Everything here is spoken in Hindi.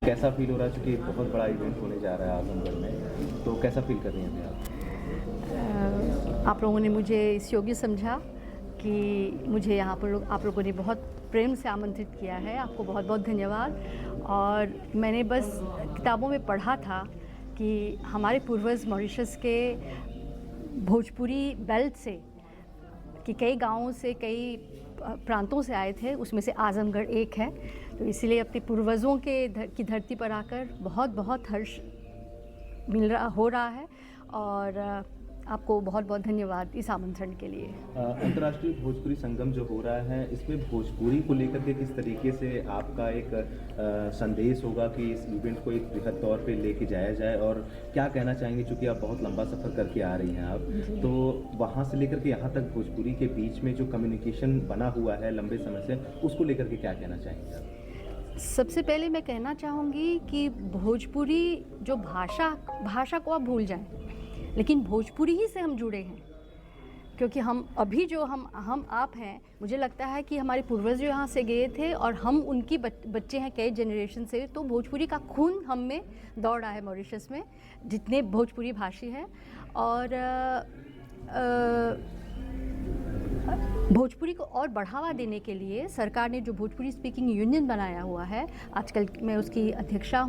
कैसा फ़ील हो रहा है चूँकि एक बहुत बड़ा इवेंट होने जा रहा है आज़मगढ़ में, तो कैसा फ़ील कर रही हैं अभी आप? आप लोगों ने मुझे इस योग्य समझा कि मुझे यहाँ पर आप लोगों ने बहुत प्रेम से आमंत्रित किया है। आपको बहुत बहुत धन्यवाद। और मैंने बस किताबों में पढ़ा था कि हमारे पूर्वज मॉरिशस के भोजपुरी बेल्ट से कि कई गाँवों से कई प्रांतों से आए थे, उसमें से आज़मगढ़ एक है। तो इसलिए अपने पूर्वजों की धरती पर आकर बहुत बहुत हर्ष हो रहा है। और आपको बहुत बहुत धन्यवाद इस आमंत्रण के लिए। अंतर्राष्ट्रीय भोजपुरी संगम जो हो रहा है, इसमें भोजपुरी को लेकर के किस तरीके से आपका एक संदेश होगा कि इस इवेंट को एक बृहद तौर पे लेके जाया जाए, और क्या कहना चाहेंगे चूँकि आप बहुत लंबा सफ़र करके आ रही हैं आप, तो वहाँ से लेकर के यहाँ तक भोजपुरी के बीच में जो कम्युनिकेशन बना हुआ है लंबे समय से, उसको लेकर के क्या कहना चाहेंगे आप? सबसे पहले मैं कहना चाहूँगी कि भोजपुरी जो भाषा को आप भूल जाएं, लेकिन भोजपुरी ही से हम जुड़े हैं। क्योंकि हम अभी जो हम आप हैं, मुझे लगता है कि हमारे पूर्वज जो यहाँ से गए थे और हम उनकी बच्चे हैं कई जनरेशन से, तो भोजपुरी का खून हम में दौड़ रहा है मॉरिशस में, जितने भोजपुरी भाषी हैं। और भोजपुरी को और बढ़ावा देने के लिए सरकार ने जो भोजपुरी स्पीकिंग यूनियन बनाया हुआ है, आजकल मैं उसकी अध्यक्षा